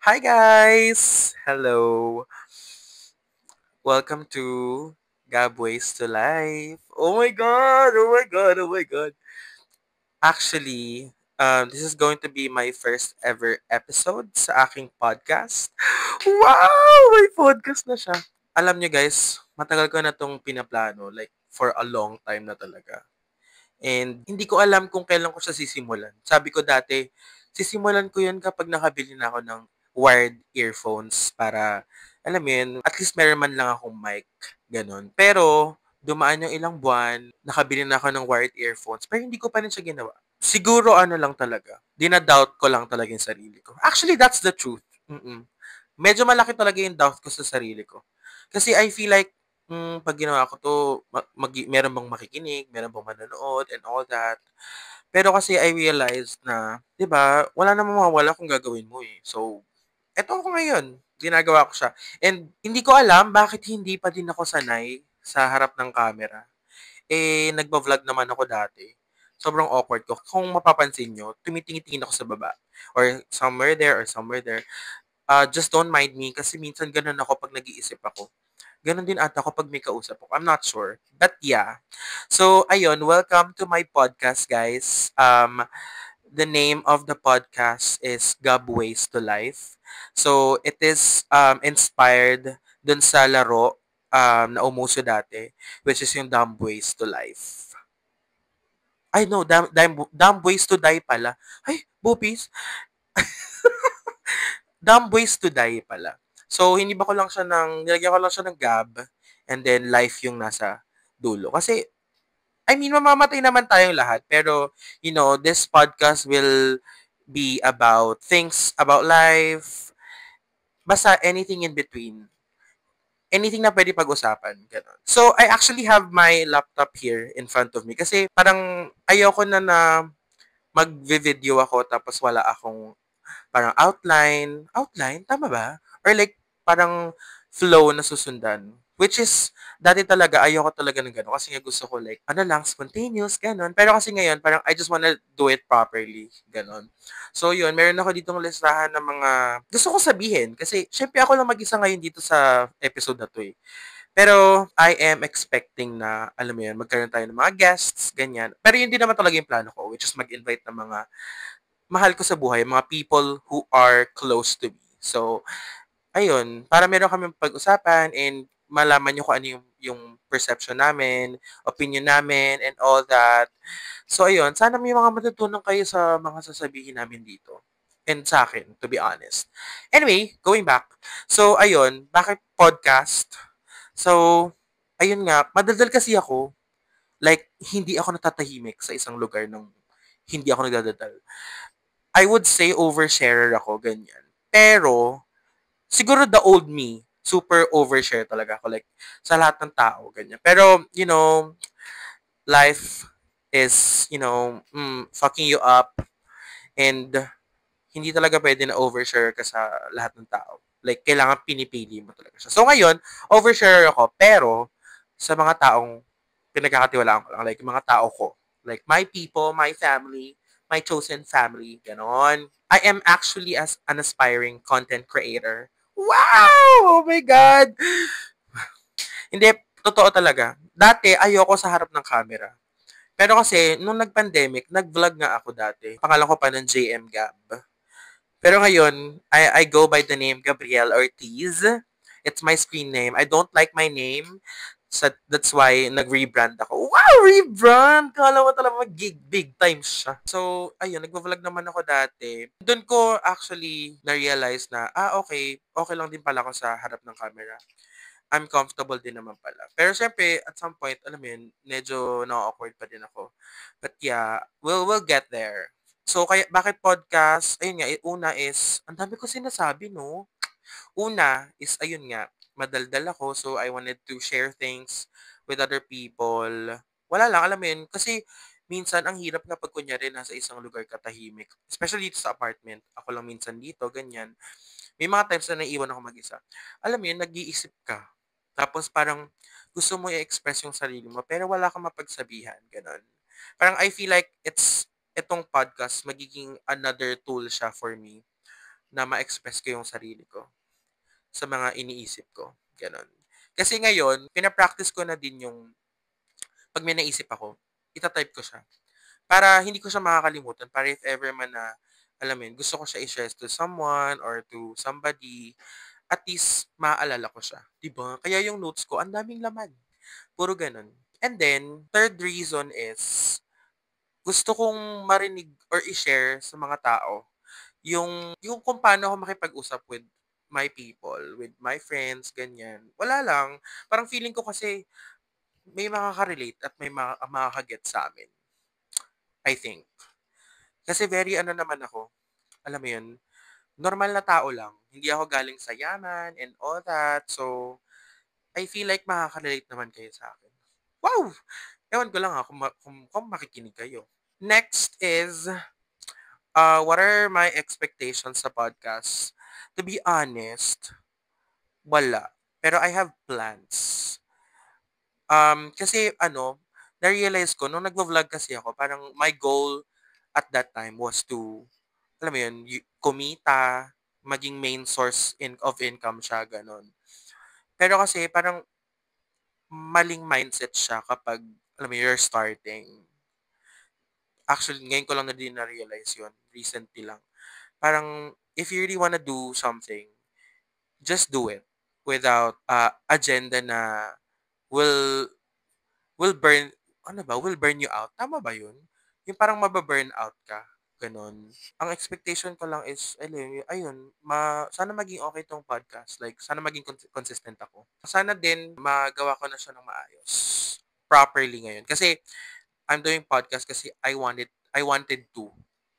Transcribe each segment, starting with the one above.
Hi guys! Hello. Welcome to Gabways to Life. Oh my god! Oh my god! Oh my god! Actually, this is going to be my first ever episode sa aking podcast. Wow! May podcast na siya. Alam nyo guys, matagal ko na tong pinaplano. Like, for a long time na talaga. And hindi ko alam kung kailan ko siya sisimulan. Sabi ko dati, sisimulan ko yun kapag nakabili na ako ng wired earphones para, alam mo yun, at least meron man lang akong mic. Ganon. Pero, dumaan yung ilang buwan, nakabili na ako ng wired earphones, pero hindi ko pa rin siya ginawa. Siguro ano lang talaga, dinadoubt ko lang talaga yung sarili ko. Actually, that's the truth. Mm-mm. Medyo malaki talaga yung doubt ko sa sarili ko. Kasi I feel like, pag ginawa ko 'to, meron bang makikinig, meron bang manonood and all that. Pero kasi I realized na, 'di ba, wala namang mawawala kung gagawin mo, eh. So, eto ako ngayon, ginagawa ko siya. And hindi ko alam bakit hindi pa din ako sanay sa harap ng camera. Eh, nagba-vlog naman ako dati. Sobrang awkward ko. Kung mapapansin niyo, tumitingin-tingin ako sa baba or somewhere there. Just don't mind me kasi minsan gano'n ako 'pag nag-iisip ako. Gano'n din ata ako 'pag may kausap ako. I'm not sure. But yeah. So, ayun, welcome to my podcast, guys. The name of the podcast is Gab Ways to Life. So, it is inspired dun sa laro na umuso dati, which is yung Dumb Ways to Life. Ay, no, dumb Ways to Die pala. Ay, boobies. Dumb Ways to Die pala. So, nilagyan ko lang siya ng Gab and then life yung nasa dulo. Kasi, I mean, mamamatay naman tayong lahat. Pero, this podcast will be about things about life. Basta anything in between. Anything na pwede pag-usapan. Ganun. So, I actually have my laptop here in front of me. Kasi parang ayoko na mag-video ako tapos wala akong parang outline. Outline? Tama ba? Or like, parang flow na susundan. Which is, dati talaga, ayoko talaga ng gano'n. Kasi nga gusto ko like, ano lang, spontaneous, gano'n. Pero kasi ngayon, parang I just wanna do it properly. Gano'n. So yun, meron ako ditong listahan ng mga gusto ko sabihin. Kasi, syempre ako lang mag-isa ngayon dito sa episode na to eh. Pero I am expecting na, alam mo yun, magkaroon tayo ng mga guests, ganyan. Pero yun din naman talaga yung plano ko, which is mag-invite ng mga mahal ko sa buhay, mga people who are close to me. So, ayun, para meron kami pag-usapan and malaman nyo kung ano yung perception namin, opinion namin, and all that. So, ayun, sana may mga matutunan kayo sa mga sasabihin namin dito. And sa akin, to be honest. Anyway, going back. So, ayun, bakit podcast? So, ayun nga, madaldal kasi ako. Like, hindi ako natatahimik sa isang lugar nung hindi ako nagdadaldal. I would say oversharer ako, ganyan. Pero, siguro the old me, super overshare talaga ako. Like, sa lahat ng tao, ganyan. Pero, life is, fucking you up. And, hindi talaga pwede na overshare ka sa lahat ng tao. Like, kailangan pinipili mo talaga siya. So, ngayon, overshare ako. Pero, sa mga taong pinagkakatiwalaan ko lang. Like, mga tao ko. Like, my people, my family, my chosen family. Ganon. I am actually as an aspiring content creator. Wow! Oh my God! Hindi, totoo talaga. Dati, ayoko sa harap ng camera. Pero kasi, nung nag-pandemic, nag-vlog nga ako dati. Pangalan ko pa ng JM Gab. Pero ngayon, I go by the name Gabriel Ortiz. It's my screen name. I don't like my name. So that's why nag-rebrand ako. Wow, rebrand! Kala mo talaga mag-gig, big time siya. So, ayun, nagvo-vlog naman ako dati. Doon ko actually na-realize na, okay, okay lang din pala ako sa harap ng camera. I'm comfortable din naman pala. Pero syempre, at some point, alam mo yun, medyo na-awkward pa din ako. But yeah, we'll get there. So, kaya, bakit podcast? Ayun nga, una is, ang dami ko sinasabi, no? Una is, ayun nga, madaldal ako, so I wanted to share things with other people. Wala lang, alam mo yun, kasi minsan ang hirap kapag kunyari nasa isang lugar katahimik. Especially dito sa apartment. Ako lang minsan dito, ganyan. May mga times na naiiwan ako mag-isa. Alam mo yun, nag-iisip ka. Tapos parang gusto mo i-express yung sarili mo, pero wala kang mapagsabihan. Ganon. Parang I feel like itong podcast, magiging another tool siya for me na ma-express ko yung sarili ko sa mga iniisip ko, gano'n. Kasi ngayon, pina-practice ko na din yung 'pag may naisip ako, ita-type ko siya. Para hindi ko siya makakalimutan, para if ever man na, alam mo yun, gusto ko siya i-share to someone or to somebody, at least maaalala ko siya, 'di ba? Kaya yung notes ko ang daming laman, puro gano'n. And then, third reason is, gusto kong marinig or i-share sa mga tao yung kung paano ako makipag-usap with my people, with my friends, ganyan. Wala lang, parang feeling ko kasi may makaka-relate at may makaka-get sa amin, I think. Kasi very ano naman ako, alam mo yun, normal na tao lang. Hindi ako galing sa yaman and all that. So, I feel like makaka-relate naman kayo sa akin. Wow! Ewan ko lang kung, kung makikinig kayo. Next is, what are my expectations sa podcast? To be honest, wala. Pero I have plans. Kasi ano, na-realize ko, nung nagvo-vlog kasi ako, parang my goal at that time was to, alam mo yun, kumita, maging main source of income siya, ganun. Pero kasi parang maling mindset siya kapag, alam mo, you're starting. Actually, ngayon ko lang na din na-realize yun, recently lang. Parang, if you really wanna do something, just do it without agenda na will will burn, ano ba, will burn you out. Tama ba yun? Yung parang mababurn out ka. Ganon. Ang expectation ko lang is, ayun, sana maging okay tong podcast. Like, sana maging consistent ako. Sana din magawa ko na siya ng maayos. Properly ngayon. Kasi, I'm doing podcast kasi I wanted to.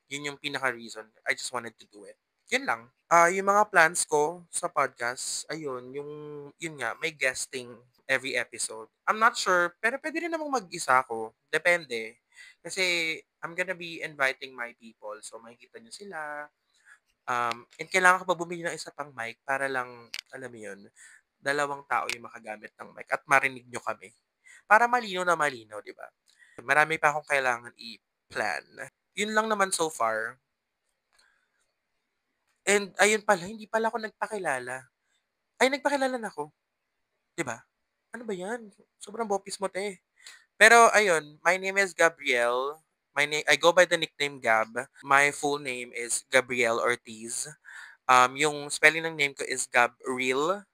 Yun yung pinaka-reason. I just wanted to do it. Yun lang. Yung mga plans ko sa podcast, ayun, yun nga, may guesting every episode. I'm not sure, pero pwede rin namang mag-isa ako. Depende. Kasi, I'm gonna be inviting my people. So, makikita nyo sila. And kailangan ko pa bumili ng isa pang mic para lang, alam mo yun, dalawang tao yung makagamit ng mic at marinig nyo kami. Para malino na malino, di ba? Marami pa akong kailangan i-plan. Yun lang naman so far. And ayun pala, hindi pala ako nagpakilala. Ay, nagpakilala na ako. 'Di ba? Ano ba 'yan? Sobrang bopis mo, te. Pero ayun, my name is Gabriel. I go by the nickname Gab. My full name is Gabriel Ortiz. Yung spelling ng name ko is Gabriel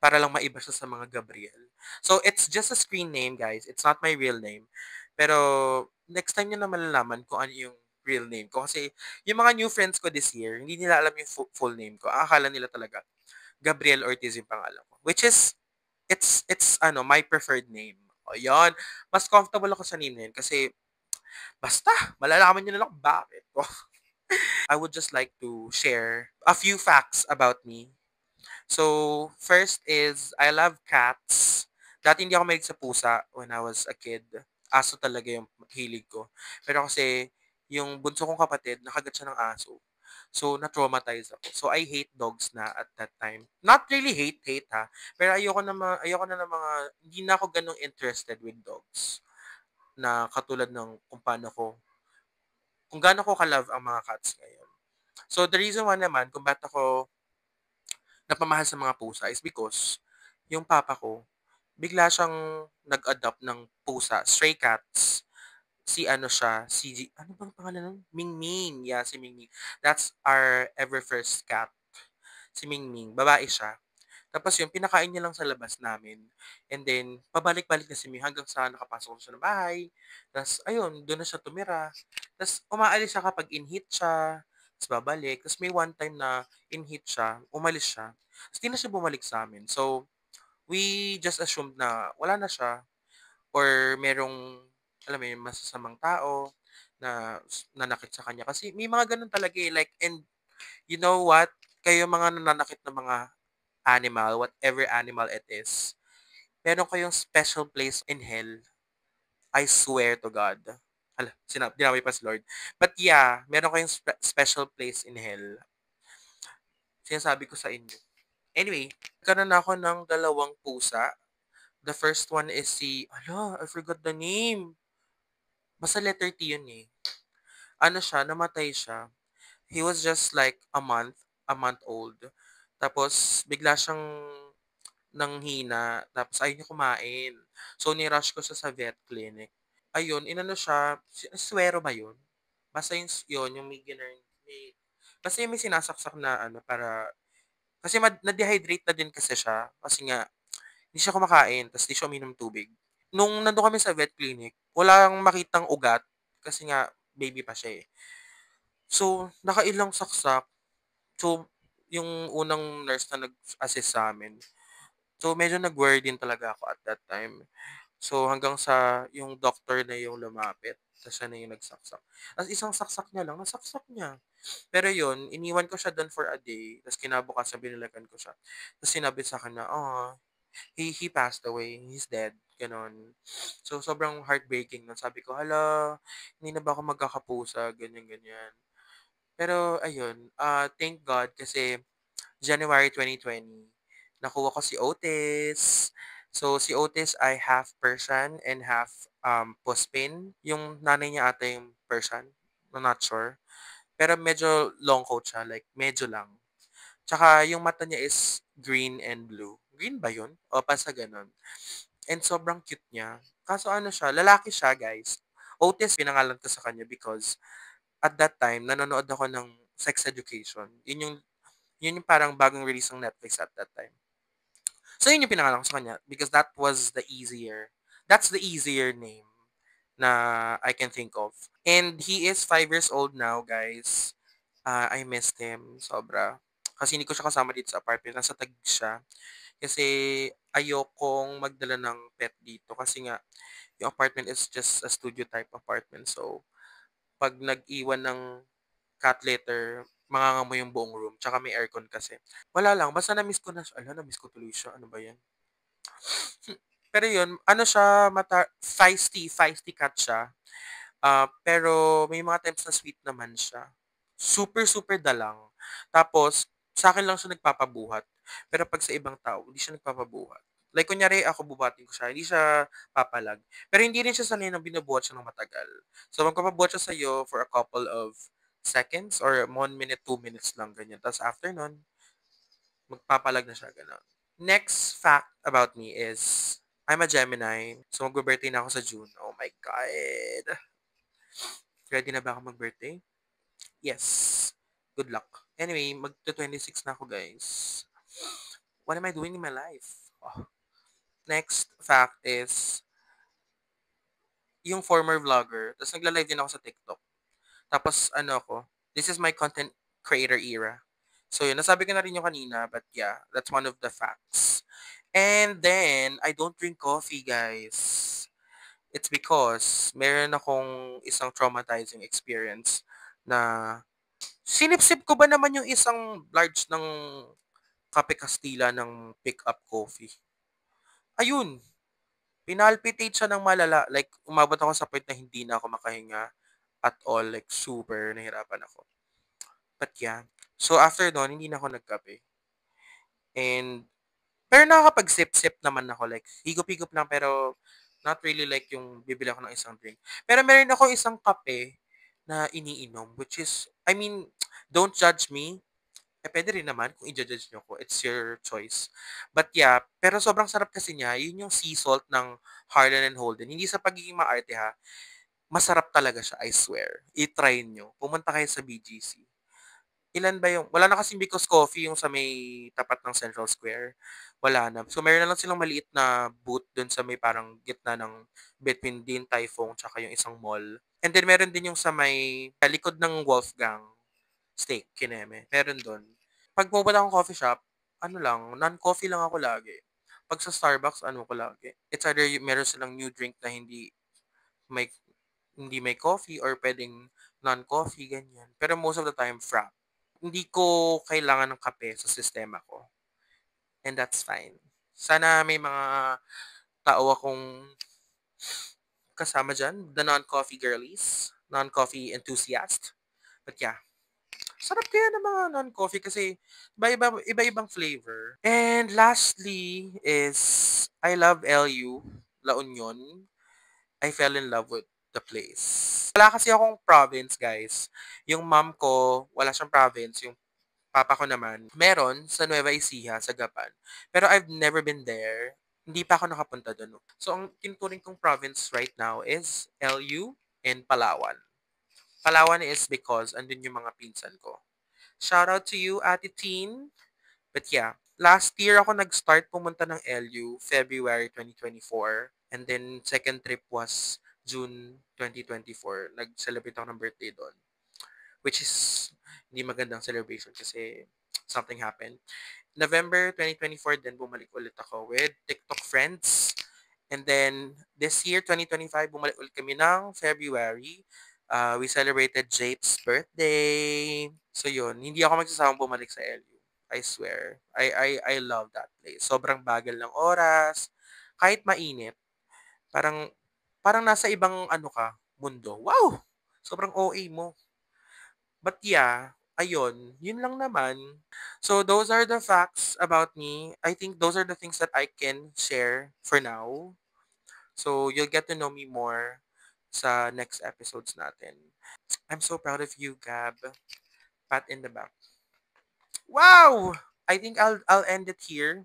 para lang maiba siya sa mga Gabriel. So, it's just a screen name, guys. It's not my real name. Pero, next time nyo na malalaman kung ano yung real name ko. Kasi, yung mga new friends ko this year, hindi nila alam yung full name ko. Ang akala nila talaga, Gabriel Ortiz yung pangalan ko. Which is, it's my preferred name. O, yun. Mas comfortable ako sa name na yun. Kasi, basta, malalaman nyo na lang bakit. I would just like to share a few facts about me. So, first is, I love cats. Dati hindi ako mahilig sa pusa when I was a kid. Aso talaga yung hilig ko. Pero kasi, yung bunso kong kapatid, nakagat siya ng aso. So, na-traumatize ako. So, I hate dogs na at that time. Not really hate ha. Pero ayoko na ng mga, hindi na ako ganong interested with dogs. Na katulad ng kung gaano ko ka-love ang mga cats ngayon. So, the reason why naman, kung ba't ako napamahal sa mga pusa is because yung papa ko, bigla siyang nag-adopt ng pusa, stray cats. Si ano siya, ano bang pangalan nun? Mingming. Yeah, si Mingming. That's our ever first cat. Si Mingming. Babae siya. Tapos yun, pinakain niya lang sa labas namin. And then, pabalik-balik na si Ming hanggang sa nakapasok na siya ng bahay. Tapos, ayun, doon na siya tumira. Tapos, umaalis siya kapag in-heat siya. Tapos, babalik. Tapos, may one time na in-heat siya, umalis siya. Tapos, di na siya bumalik sa amin. So, we just assumed na wala na siya or merong, alam mo yun, masasamang tao na nanakit sa kanya. Kasi may mga ganun talaga eh. Like, and you know what? Kayo mga nananakit na mga animal, whatever animal it is, meron kayong special place in hell. I swear to God. Hala, dinamay pa si Lord. But yeah, meron kayong special place in hell. Sinasabi ko sa inyo. Anyway, nagkaroon ako ng dalawang pusa. The first one is I forgot the name. Basta letter T yun eh. Ano siya, namatay siya. He was just like a month. a month old. Tapos bigla siyang nanghina, tapos ayaw niya kumain. So, ni-rush ko siya sa vet clinic. Ayun, inano siya, suwero ba yun? Basta yun, yung may, basta yung may sinasaksak na ano, para, kasi na-dehydrate na din kasi siya. Kasi nga, hindi siya kumakain, tapos di siya uminom tubig. Nung nandun kami sa vet clinic, walang makitang ugat, kasi nga, baby pa siya eh. So, nakailang saksak. So, yung unang nurse na nag-assist sa amin, so medyo nag-worry din talaga ako at that time. So, hanggang sa yung doctor na yung lumapit, tapos siya na yung nagsaksak. As isang saksak niya lang, nasaksak niya. Pero yun, iniwan ko siya doon for a day, tapos kinabukasan binalikan ko siya. Tapos sinabi sa akin na, oh, he passed away, he's dead, ganon. So, sobrang heartbreaking nun. Sabi ko, hala, hindi na ba ako magkakapusa, ganyan-ganyan. Pero, ayun, thank God kasi January 2020, nakuha ko si Otis. So, si Otis ay half Persian and half Puspin. Yung nanay niya ata yung Persian. I'm not sure. Pero medyo long coat siya. Like, medyo lang. Tsaka, yung mata niya is green and blue. Green ba yun? O, basta ganun. And sobrang cute niya. Kaso ano siya, lalaki siya, guys. Otis, pinangalan ko sa kanya because at that time, nanonood ako ng Sex Education. Yun yung parang bagong release ng Netflix at that time. So, yun yung pinangalan ko sa kanya because that's the easier name na I can think of. And he is 5 years old now, guys. I missed him sobra. Kasi hindi ko siya kasama dito sa apartment. Nasa Taguig siya. Kasi ayokong magdala ng pet dito. Kasi nga, yung apartment is just a studio type apartment. So, pag nag-iwan ng cat litter, mangangamoy yung buong room. Tsaka may aircon kasi. Wala lang, basta na-miss ko na siya. Ala, na-miss ko tuloy siya. Ano ba yan? Pero yun, ano siya, feisty cat siya. Pero may mga times na sweet naman siya. Super, super dalang. Tapos, sa akin lang siya nagpapabuhat. Pero pag sa ibang tao, hindi siya nagpapabuhat. Like, kunyari ako bubuhatin ko siya, hindi siya papalag. Pero hindi rin siya sanay na binubuhat siya ng matagal. So, magpapabuhat siya sa'yo for a couple of seconds or 1 minute, 2 minutes lang, ganyan. Tapos after nun, magpapalag na siya, gano'n. Next fact about me is, I'm a Gemini. So, mag-birthday na ako sa June. Oh my God. Ready na ba ako mag-birthday? Yes. Good luck. Anyway, mag-26 na ako, guys. What am I doing in my life? Oh. Next fact is, yung former vlogger, tapos nagla-live din ako sa TikTok. Tapos, ano ako, this is my content creator era. So, yun, nasabi ko na rin yung kanina, but yeah, that's one of the facts. And then, I don't drink coffee, guys. It's because meron akong isang traumatizing experience na sinipsip ko ba naman yung isang large ng Kape Castilla ng pick-up coffee. Ayun, pinalpitate siya ng malala. Like, umabot ako sa point na hindi na ako makahinga at all. Like, super nahirapan ako. But yeah. So, after doon, hindi na ako nagkape. And pero nakakapag-sip-sip naman ako, like, higop-higop lang, pero not really like yung bibili ako ng isang drink. Pero meron ako isang kape na iniinom, which is, I mean, don't judge me. Pwede rin naman kung i-judge nyo ko. It's your choice. But yeah, pero sobrang sarap kasi niya. Yun yung sea salt ng Harlan and Holden. Hindi sa pagiging maarte ha. Masarap talaga siya, I swear. I-try nyo. Pumunta kayo sa BGC. Ilan ba yung wala na kasing Bicos Coffee yung sa may tapat ng Central Square, wala na. So, meron na lang silang maliit na booth dun sa may parang gitna ng between Din Tai Fung tsaka yung isang mall. And then, meron din yung sa may likod ng Wolfgang Steak, Kineme. Meron dun. Pag pupunta akong coffee shop, ano lang, non-coffee lang ako lagi. Pag sa Starbucks, ano ko lagi. It's either meron silang new drink na may hindi may coffee or pwedeng non-coffee, ganyan. Pero most of the time, frap. Hindi ko kailangan ng kape sa sistema ko. And that's fine. Sana may mga tao akong kasama dyan. The non-coffee girlies. Non-coffee enthusiast. But yeah. Sarap kaya ng mga non-coffee kasi iba-ibang flavor. And lastly is I love LU, La Union. I fell in love with the place. Wala kasi akong province, guys. Yung mom ko, wala siyang province. Yung papa ko naman, meron sa Nueva Ecija, sa Gapan. Pero I've never been there. Hindi pa ako nakapunta doon. So, ang tinuturing kong province right now is LU and Palawan. Palawan is because andun yung mga pinsan ko. Shout out to you, Ate Teen. But yeah, last year ako nag-start pumunta ng LU, February 2024. And then second trip was June 2024. Nag-celebrate ako ng birthday doon. Which is hindi magandang celebration kasi something happened. November 2024, then bumalik ulit ako with TikTok friends. And then, this year, 2025, bumalik ulit kami ng February. We celebrated Jape's birthday. So, yun. Hindi ako magsasawang bumalik sa LU. I swear. I love that place. Sobrang bagal ng oras. Kahit mainit. Parang, parang nasa ibang ano ka, mundo. Wow! Sobrang OA mo. But yeah, ayun. Yun lang naman. So, those are the facts about me. I think those are the things that I can share for now. So, you'll get to know me more sa next episodes natin. I'm so proud of you, Gab. Pat in the back. Wow! I think I'll end it here.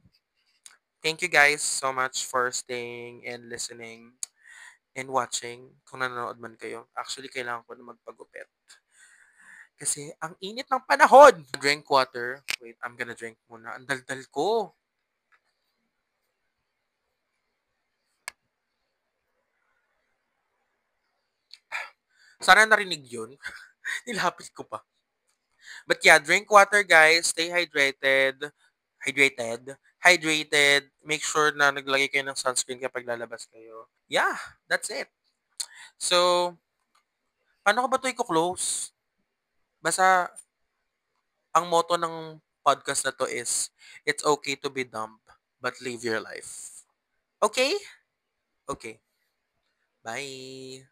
Thank you guys so much for staying and listening and watching. Kung nanonood man kayo. Actually, kailangan ko na magpagupit. Kasi ang init ng panahon. Drink water. Wait, I'm gonna drink muna. Ang daldal ko. Sana narinig yun. Nilapit ko pa. But yeah, drink water guys. Stay hydrated. Hydrated. Make sure na naglagay kayo ng sunscreen kapag lalabas kayo. Yeah, that's it. So, paano ko ba ito i-close? Basta, ang motto ng podcast na to is, it's okay to be dumb, but live your life. Okay? Okay. Bye.